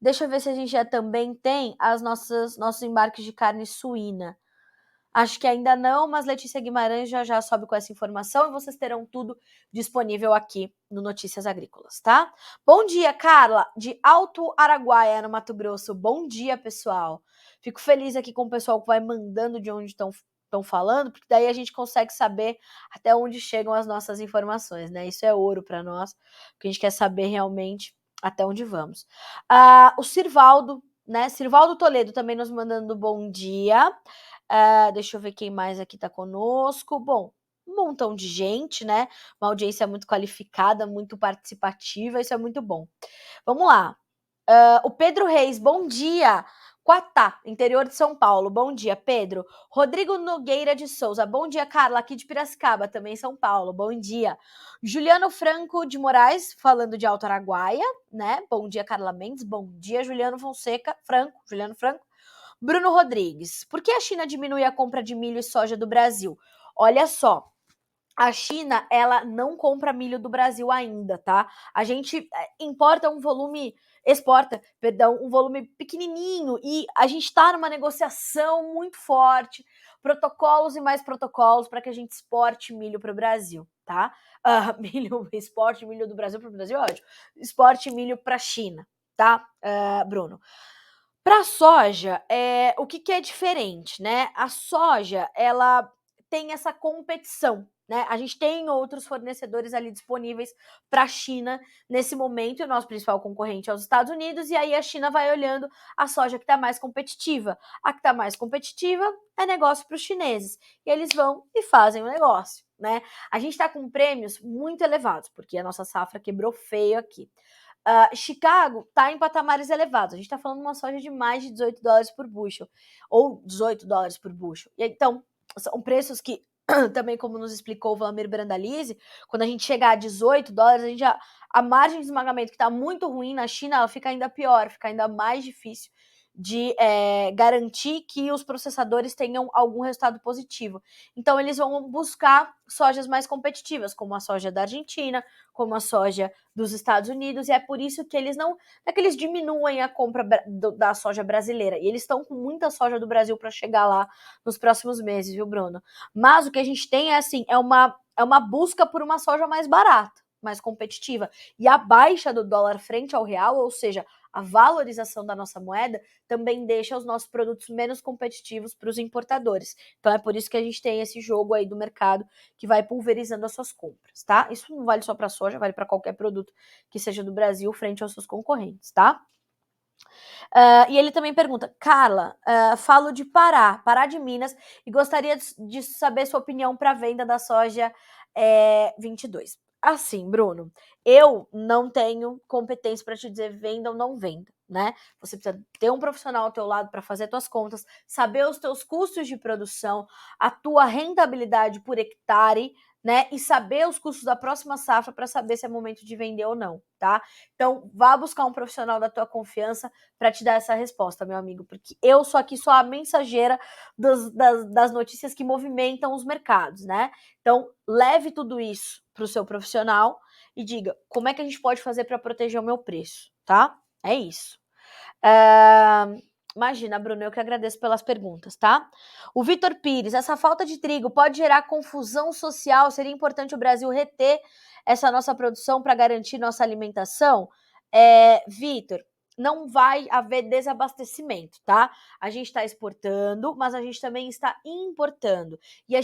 Deixa eu ver se a gente já também tem nossos embarques de carne suína. Acho que ainda não, mas Letícia Guimarães já sobe com essa informação e vocês terão tudo disponível aqui no Notícias Agrícolas, tá? Bom dia, Carla, de Alto Araguaia, no Mato Grosso. Bom dia, pessoal. Fico feliz aqui com o pessoal que vai mandando de onde estão falando, porque daí a gente consegue saber até onde chegam as nossas informações, né? Isso é ouro para nós, porque a gente quer saber realmente até onde vamos. O Sirvaldo, né? Sirvaldo Toledo também nos mandando bom dia. Deixa eu ver quem mais aqui tá conosco. Bom, um montão de gente, né? Uma audiência muito qualificada, muito participativa, isso é muito bom. Vamos lá. O Pedro Reis, bom dia. Quatá, interior de São Paulo. Bom dia, Pedro. Rodrigo Nogueira de Souza. Bom dia, Carla, aqui de Piracicaba, também São Paulo. Bom dia. Juliano Franco de Moraes, falando de Alto Araguaia, né? Bom dia, Carla Mendes. Bom dia, Juliano Franco. Bruno Rodrigues. Por que a China diminui a compra de milho e soja do Brasil? Olha só, a China, ela não compra milho do Brasil ainda, tá? A gente exporta um volume pequenininho e a gente está numa negociação muito forte, protocolos e mais protocolos para que a gente exporte milho para o Brasil, tá? Exporte milho do Brasil para o Brasil, ótimo. Exporte milho para a China, tá, Bruno? Para a soja, o que é diferente, né? A soja, ela tem essa competição, né? A gente tem outros fornecedores ali disponíveis para a China nesse momento, e o nosso principal concorrente é os Estados Unidos, e aí a China vai olhando a soja que está mais competitiva. A que está mais competitiva é negócio para os chineses, e eles vão e fazem o negócio, né? A gente está com prêmios muito elevados, porque a nossa safra quebrou feio aqui. Chicago está em patamares elevados. A gente está falando de uma soja de mais de $18 por bushel, ou $18 por bushel. E então, são preços que, também como nos explicou o Vlamir Brandalize, quando a gente chegar a $18, a margem de esmagamento que está muito ruim na China, ela fica ainda pior, fica ainda mais difícil de garantir que os processadores tenham algum resultado positivo. Então, eles vão buscar sojas mais competitivas, como a soja da Argentina, como a soja dos Estados Unidos, e é por isso que eles não é que eles diminuem a compra da soja brasileira, e eles estão com muita soja do Brasil para chegar lá nos próximos meses, viu, Bruno? Mas o que a gente tem é uma busca por uma soja mais barata, mais competitiva, e a baixa do dólar frente ao real, ou seja, a valorização da nossa moeda, também deixa os nossos produtos menos competitivos para os importadores. Então é por isso que a gente tem esse jogo aí do mercado que vai pulverizando as suas compras, tá? Isso não vale só para soja, vale para qualquer produto que seja do Brasil frente aos seus concorrentes, tá? E ele também pergunta, Carla, falo de Pará de Minas, e gostaria de saber sua opinião para a venda da soja 22. Assim, Bruno, eu não tenho competência para te dizer venda ou não venda, né? Você precisa ter um profissional ao teu lado para fazer tuas contas, saber os teus custos de produção, a tua rentabilidade por hectare, né? E saber os custos da próxima safra para saber se é momento de vender ou não, tá? Então, vá buscar um profissional da tua confiança para te dar essa resposta, meu amigo, porque eu sou aqui só a mensageira das notícias que movimentam os mercados, né? Então, leve tudo isso para o seu profissional e diga como é que a gente pode fazer para proteger o meu preço, tá? É isso. Imagina, Bruno, eu que agradeço pelas perguntas, tá? O Vitor Pires, essa falta de trigo pode gerar confusão social? Seria importante o Brasil reter essa nossa produção para garantir nossa alimentação? Vitor, não vai haver desabastecimento, tá? A gente está exportando, mas a gente também está importando. E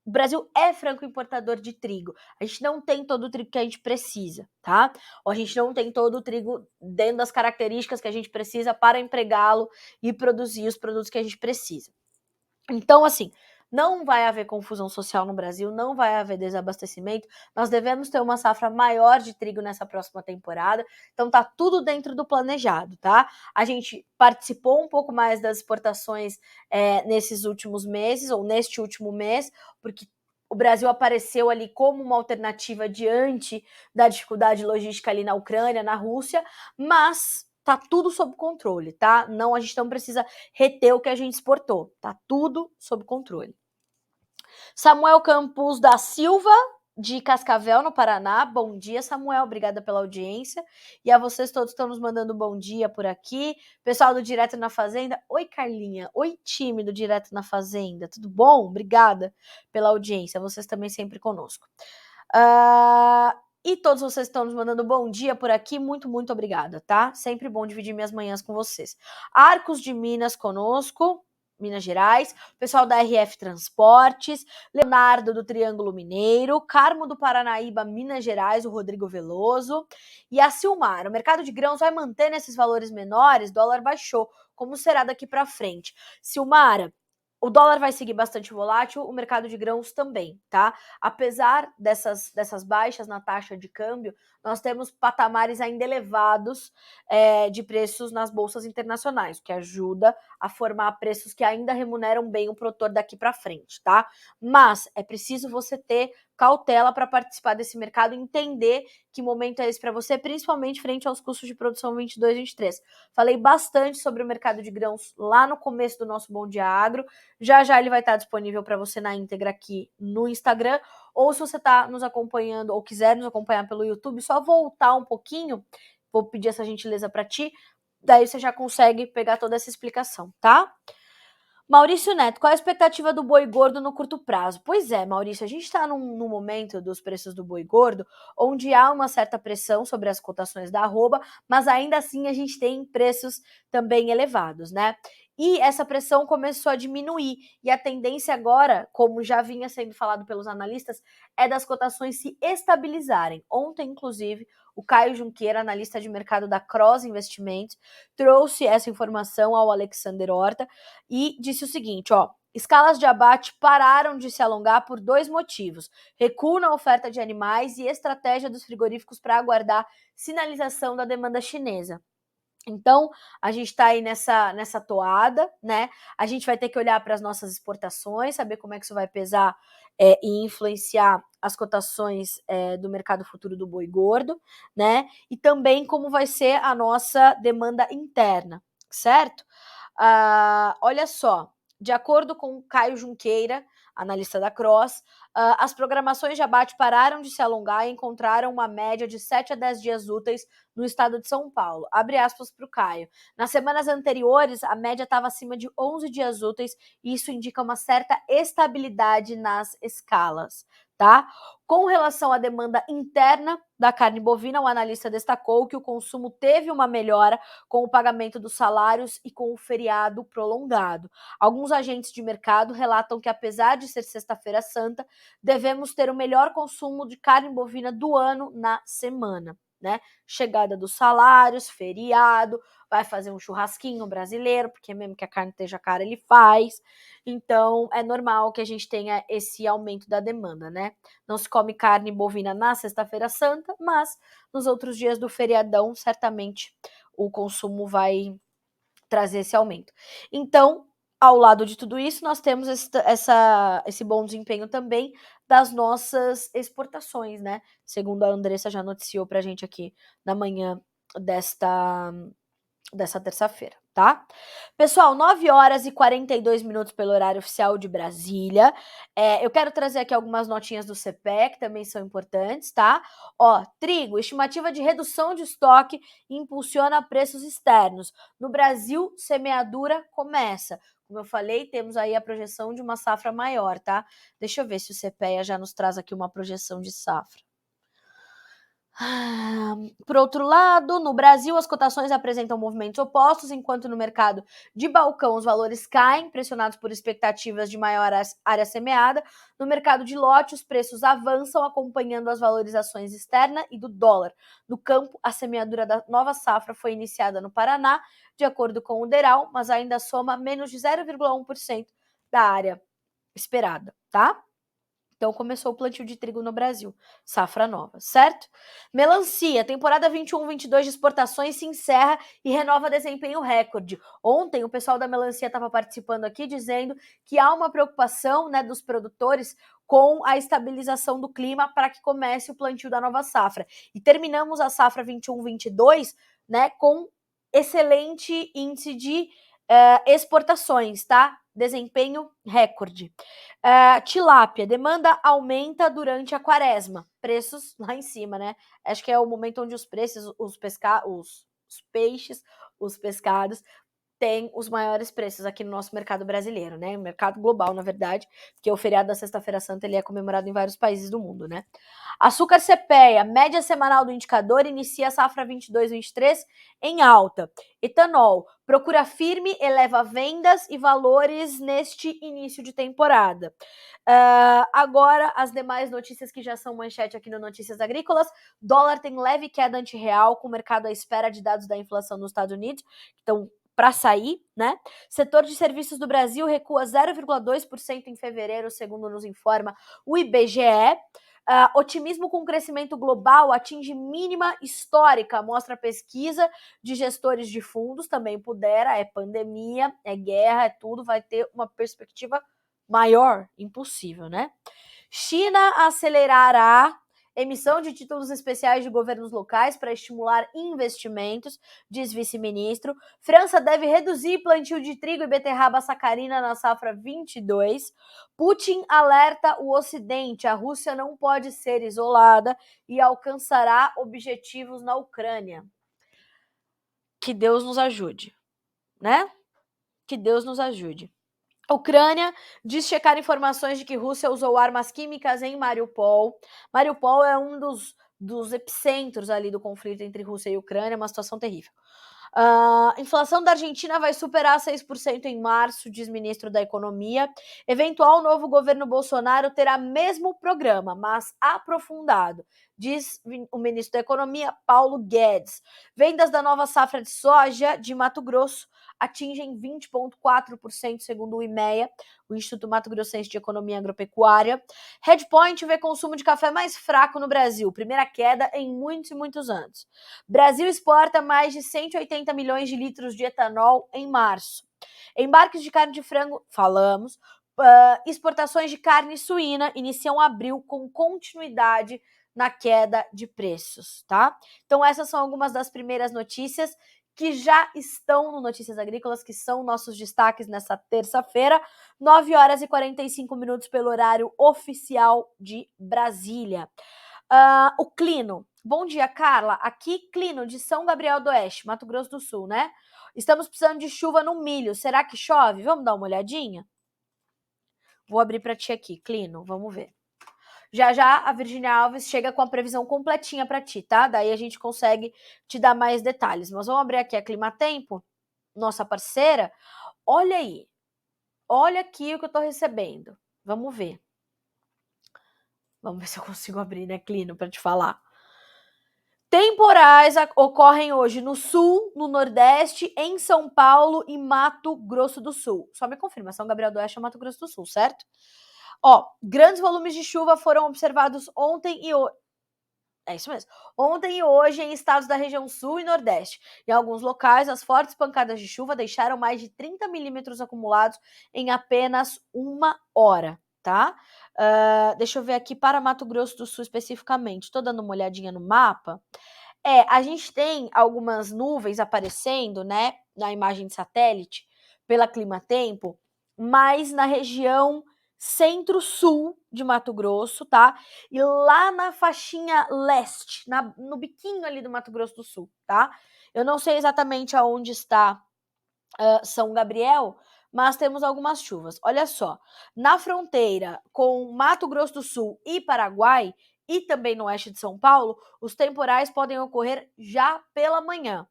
o Brasil é franco importador de trigo. A gente não tem todo o trigo que a gente precisa, tá? Ou a gente não tem todo o trigo dentro das características que a gente precisa para empregá-lo e produzir os produtos que a gente precisa. Então, assim, não vai haver confusão social no Brasil, não vai haver desabastecimento. Nós devemos ter uma safra maior de trigo nessa próxima temporada. Então, tá tudo dentro do planejado, tá? A gente participou um pouco mais das exportações nesses últimos meses, ou neste último mês, porque o Brasil apareceu ali como uma alternativa diante da dificuldade logística ali na Ucrânia, na Rússia, mas tá tudo sob controle, tá? Não, a gente não precisa reter o que a gente exportou, tá tudo sob controle. Samuel Campos da Silva, de Cascavel, no Paraná. Bom dia, Samuel, obrigada pela audiência. E a vocês todos que estão nos mandando bom dia por aqui. Pessoal do Direto na Fazenda. Oi, Carlinha. Oi, time do Direto na Fazenda. Tudo bom? Obrigada pela audiência. Vocês também sempre conosco. E todos vocês que estão nos mandando bom dia por aqui, muito, muito obrigada, tá? Sempre bom dividir minhas manhãs com vocês. Arcos de Minas conosco, Minas Gerais, pessoal da RF Transportes, Leonardo do Triângulo Mineiro, Carmo do Paranaíba, Minas Gerais, o Rodrigo Veloso e a Silmar. O mercado de grãos vai manter nesses valores menores, dólar baixou. Como será daqui para frente? Silmara, O dólar vai seguir bastante volátil, o mercado de grãos também, tá? Apesar dessas baixas na taxa de câmbio, nós temos patamares ainda elevados de preços nas bolsas internacionais, o que ajuda a formar preços que ainda remuneram bem o produtor daqui para frente, tá? Mas é preciso você ter cautela para participar desse mercado e entender que momento é esse para você, principalmente frente aos custos de produção 22 e 23. Falei bastante sobre o mercado de grãos lá no começo do nosso Bom Dia Agro. Já já ele vai estar disponível para você na íntegra aqui no Instagram, ou se você está nos acompanhando ou quiser nos acompanhar pelo YouTube, só voltar um pouquinho, vou pedir essa gentileza para ti, daí você já consegue pegar toda essa explicação, tá? Maurício Neto, qual a expectativa do boi gordo no curto prazo? Pois é, Maurício, a gente está num momento dos preços do boi gordo onde há uma certa pressão sobre as cotações da arroba, mas ainda assim a gente tem preços também elevados, né? E essa pressão começou a diminuir, e a tendência agora, como já vinha sendo falado pelos analistas, é das cotações se estabilizarem. Ontem, inclusive, o Caio Junqueira, analista de mercado da Cross Investimentos, trouxe essa informação ao Alexander Horta e disse o seguinte, ó: escalas de abate pararam de se alongar por 2 motivos: recuo na oferta de animais e estratégia dos frigoríficos para aguardar sinalização da demanda chinesa. Então, a gente está aí nessa toada, né? A gente vai ter que olhar para as nossas exportações, saber como é que isso vai pesar e influenciar as cotações do mercado futuro do boi gordo, né? E também como vai ser a nossa demanda interna, certo? Olha só, de acordo com Caio Junqueira, analista da Cross, as programações de abate pararam de se alongar e encontraram uma média de 7 a 10 dias úteis no estado de São Paulo. Abre aspas para o Caio. Nas semanas anteriores, a média estava acima de 11 dias úteis e isso indica uma certa estabilidade nas escalas, tá? Com relação à demanda interna da carne bovina, o analista destacou que o consumo teve uma melhora com o pagamento dos salários e com o feriado prolongado. Alguns agentes de mercado relatam que, apesar de ser Sexta-feira Santa, devemos ter o melhor consumo de carne bovina do ano na semana, né? Chegada dos salários, feriado, vai fazer um churrasquinho brasileiro, porque mesmo que a carne esteja cara, ele faz. Então, é normal que a gente tenha esse aumento da demanda, né? Não se come carne bovina na Sexta-feira Santa, mas nos outros dias do feriadão, certamente o consumo vai trazer esse aumento. Então, ao lado de tudo isso, nós temos esse bom desempenho também das nossas exportações, né? Segundo a Andressa já noticiou para a gente aqui na manhã dessa terça-feira, tá? Pessoal, 9 horas e 42 minutos pelo horário oficial de Brasília. Eu quero trazer aqui algumas notinhas do CPE, que também são importantes, tá? Ó, trigo, estimativa de redução de estoque impulsiona preços externos. No Brasil, semeadura começa. Como eu falei, temos aí a projeção de uma safra maior, tá? Deixa eu ver se o CPEA já nos traz aqui uma projeção de safra. Por outro lado, no Brasil, as cotações apresentam movimentos opostos, enquanto no mercado de balcão os valores caem, pressionados por expectativas de maior área semeada. No mercado de lote, os preços avançam, acompanhando as valorizações externa e do dólar. No campo, a semeadura da nova safra foi iniciada no Paraná, de acordo com o DERAL, mas ainda soma menos de 0,1% da área esperada, tá? Então começou o plantio de trigo no Brasil, safra nova, certo? Melancia, temporada 21-22 de exportações se encerra e renova desempenho recorde. Ontem o pessoal da melancia estava participando aqui dizendo que há uma preocupação, né, dos produtores com a estabilização do clima para que comece o plantio da nova safra. E terminamos a safra 21-22, né, com excelente índice de exportações, tá? Desempenho recorde. Tilápia, demanda aumenta durante a quaresma, preços lá em cima, né? Acho que é o momento onde os preços, os peixes, os pescados têm os maiores preços aqui no nosso mercado brasileiro, né? Mercado global, na verdade, porque o feriado da Sexta-feira Santa ele é comemorado em vários países do mundo, né? Açúcar CPEA, média semanal do indicador inicia a safra 22-23 em alta. Etanol, procura firme, eleva vendas e valores neste início de temporada. Agora, as demais notícias que já são manchete aqui no Notícias Agrícolas. Dólar tem leve queda antirreal, com o mercado à espera de dados da inflação nos Estados Unidos, que estão para sair, né? Setor de serviços do Brasil recua 0,2% em fevereiro, segundo nos informa o IBGE. Otimismo com crescimento global atinge mínima histórica, mostra a pesquisa de gestores de fundos, também pudera, é pandemia, é guerra, é tudo, vai ter uma perspectiva maior, impossível, né? China acelerará emissão de títulos especiais de governos locais para estimular investimentos, diz vice-ministro. França deve reduzir plantio de trigo e beterraba sacarina na safra 22. Putin alerta o Ocidente, a Rússia não pode ser isolada e alcançará objetivos na Ucrânia. Que Deus nos ajude, né? Que Deus nos ajude. A Ucrânia diz checar informações de que Rússia usou armas químicas em Mariupol. Mariupol é um dos epicentros ali do conflito entre Rússia e Ucrânia, uma situação terrível. Inflação da Argentina vai superar 6% em março, diz ministro da Economia. Eventual novo governo Bolsonaro terá mesmo programa, mas aprofundado, diz o ministro da Economia, Paulo Guedes. Vendas da nova safra de soja de Mato Grosso atingem 20,4%, segundo o IMEA, o Instituto Mato Grossense de Economia Agropecuária. Redpoint vê consumo de café mais fraco no Brasil, primeira queda em muitos e muitos anos. Brasil exporta mais de 180 milhões de litros de etanol em março. Embarques de carne de frango, falamos. Exportações de carne suína iniciam abril com continuidade na queda de preços, tá? Então essas são algumas das primeiras notícias que já estão no Notícias Agrícolas, que são nossos destaques nessa terça-feira, 9 horas e 45 minutos pelo horário oficial de Brasília. O Clino. Bom dia, Carla. Aqui, Clino, de São Gabriel do Oeste, Mato Grosso do Sul, né? Estamos precisando de chuva no milho. Será que chove? Vamos dar uma olhadinha? Vou abrir para ti aqui, Clino. Vamos ver. Já já a Virginia Alves chega com a previsão completinha para ti, tá? Daí a gente consegue te dar mais detalhes. Mas vamos abrir aqui a Climatempo, nossa parceira. Olha aí. Olha aqui o que eu tô recebendo. Vamos ver. Vamos ver se eu consigo abrir, né, Clino, para te falar. Temporais ocorrem hoje no Sul, no Nordeste, em São Paulo e Mato Grosso do Sul. Só me confirma, São Gabriel do Oeste é Mato Grosso do Sul, certo? Grandes volumes de chuva foram observados ontem e hoje. É isso mesmo. Ontem e hoje em estados da região Sul e Nordeste. Em alguns locais, as fortes pancadas de chuva deixaram mais de 30 milímetros acumulados em apenas uma hora, tá? Deixa eu ver aqui para Mato Grosso do Sul especificamente. Estou dando uma olhadinha no mapa. A gente tem algumas nuvens aparecendo, né, na imagem de satélite, pela Climatempo, mas na região centro-sul de Mato Grosso, tá? E lá na faixinha leste, no biquinho ali do Mato Grosso do Sul, tá? Eu não sei exatamente aonde está São Gabriel, mas temos algumas chuvas. Olha só, na fronteira com Mato Grosso do Sul e Paraguai, e também no oeste de São Paulo, os temporais podem ocorrer já pela manhã.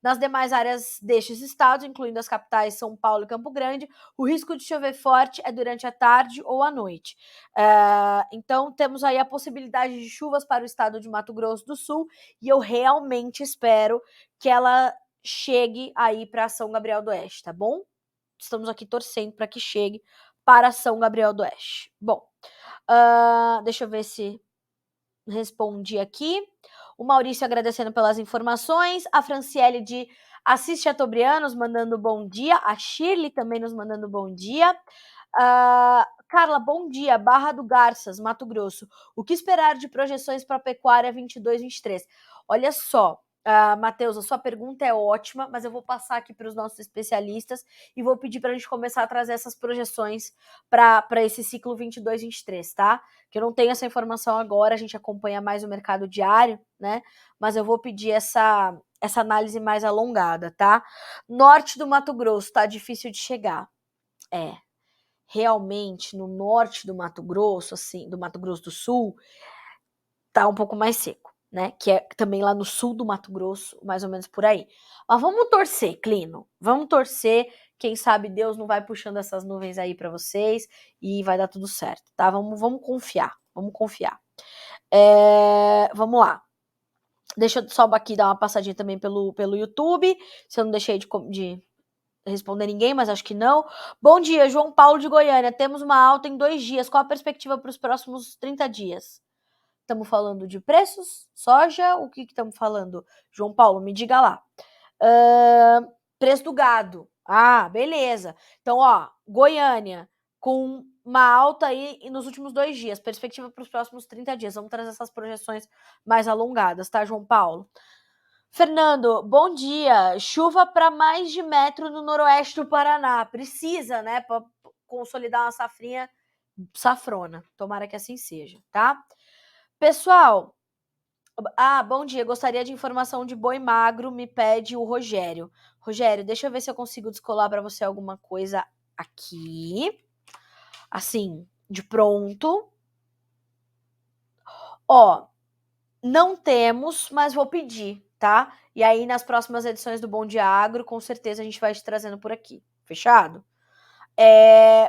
Nas demais áreas destes estados, incluindo as capitais São Paulo e Campo Grande, o risco de chover forte é durante a tarde ou a noite. Então, temos aí a possibilidade de chuvas para o estado de Mato Grosso do Sul, e eu realmente espero que ela chegue aí para São Gabriel do Oeste, tá bom? Estamos aqui torcendo para que chegue para São Gabriel do Oeste. Bom, deixa eu ver se respondi aqui. O Maurício agradecendo pelas informações. A Franciele de Assis Chateaubriand mandando bom dia. A Shirley também nos mandando bom dia. Carla, bom dia. Barra do Garças, Mato Grosso. O que esperar de projeções para a pecuária 22-23? Olha só, Matheus, a sua pergunta é ótima, mas eu vou passar aqui para os nossos especialistas e vou pedir para a gente começar a trazer essas projeções para esse ciclo 22-23, tá? Que eu não tenho essa informação agora, a gente acompanha mais o mercado diário, né? Mas eu vou pedir essa análise mais alongada, tá? Norte do Mato Grosso, tá difícil de chegar. Realmente, no norte do Mato Grosso, assim, do Mato Grosso do Sul, tá um pouco mais seco, né? Que é também lá no sul do Mato Grosso, mais ou menos por aí. Mas vamos torcer, Clino. Vamos torcer. Quem sabe Deus não vai puxando essas nuvens aí para vocês e vai dar tudo certo, tá? Vamos confiar. Vamos confiar. Vamos lá. Deixa eu só aqui dar uma passadinha também pelo YouTube, se eu não deixei de responder ninguém, mas acho que não. Bom dia, João Paulo de Goiânia. Temos uma alta em 2 dias. Qual a perspectiva para os próximos 30 dias? Estamos falando de preços? Soja? O que estamos falando? João Paulo, me diga lá. Preço do gado. Ah, beleza. Então, ó, Goiânia, com uma alta aí nos últimos 2 dias. Perspectiva para os próximos 30 dias. Vamos trazer essas projeções mais alongadas, tá, João Paulo? Fernando, bom dia. Chuva para mais de metro no noroeste do Paraná. Precisa, né, para consolidar uma safrinha safrona. Tomara que assim seja, tá? Pessoal, bom dia. Gostaria de informação de boi magro, me pede o Rogério. Rogério, deixa eu ver se eu consigo descolar para você alguma coisa aqui. Assim, de pronto. Ó, não temos, mas vou pedir, tá? E aí, nas próximas edições do Bom Dia Agro, com certeza a gente vai te trazendo por aqui. Fechado?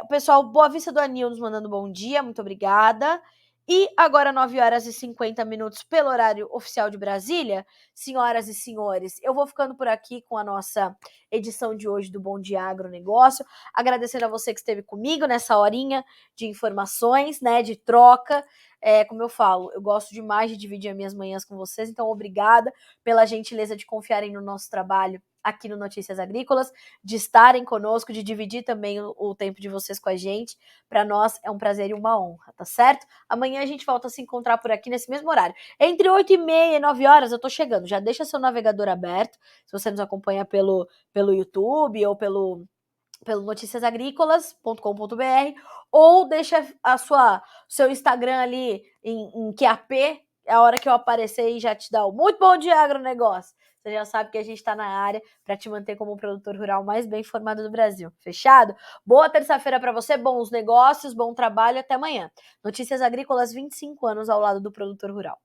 O pessoal, Boa Vista do Anil nos mandando bom dia, muito obrigada. E agora 9h50 pelo horário oficial de Brasília. Senhoras e senhores, eu vou ficando por aqui com a nossa edição de hoje do Bom Dia Agronegócio, agradecendo a você que esteve comigo nessa horinha de informações, né, de troca. Como eu falo, eu gosto demais de dividir as minhas manhãs com vocês, então obrigada pela gentileza de confiarem no nosso trabalho aqui no Notícias Agrícolas, de estarem conosco, de dividir também o tempo de vocês com a gente. Para nós é um prazer e uma honra, tá certo? Amanhã a gente volta a se encontrar por aqui nesse mesmo horário. Entre 8h30 e 9h eu tô chegando. Já deixa seu navegador aberto, se você nos acompanha pelo YouTube ou pelo noticiasagricolas.com.br, ou deixa seu Instagram ali em QAP, é a hora que eu aparecer e já te dá o muito bom dia agronegócio. Você já sabe que a gente está na área para te manter como o produtor rural mais bem informado do Brasil. Fechado? Boa terça-feira para você, bons negócios, bom trabalho, até amanhã. Notícias Agrícolas, 25 anos ao lado do produtor rural.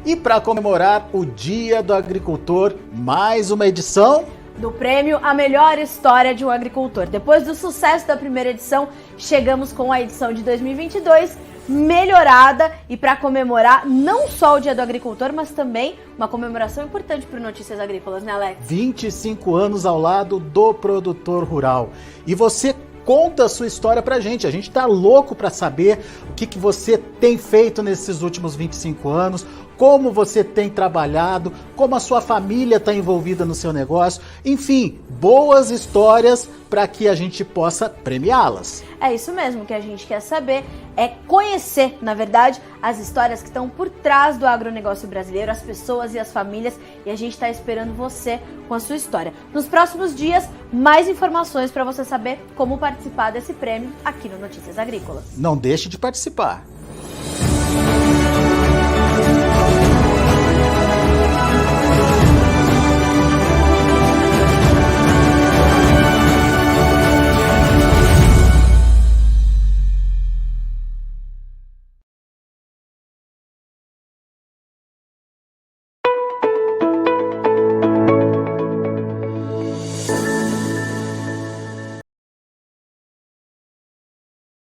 E para comemorar o Dia do Agricultor, mais uma edição do prêmio A Melhor História de um Agricultor. Depois do sucesso da primeira edição, chegamos com a edição de 2022 melhorada, e para comemorar não só o Dia do Agricultor, mas também uma comemoração importante para o Notícias Agrícolas, né, Alex? 25 anos ao lado do produtor rural. E você conta a sua história pra gente. A gente tá louco para saber o que você tem feito nesses últimos 25 anos, como você tem trabalhado, como a sua família está envolvida no seu negócio. Enfim, boas histórias para que a gente possa premiá-las. É isso mesmo que a gente quer saber, é conhecer, na verdade, as histórias que estão por trás do agronegócio brasileiro, as pessoas e as famílias, e a gente está esperando você com a sua história. Nos próximos dias, mais informações para você saber como participar desse prêmio aqui no Notícias Agrícolas. Não deixe de participar.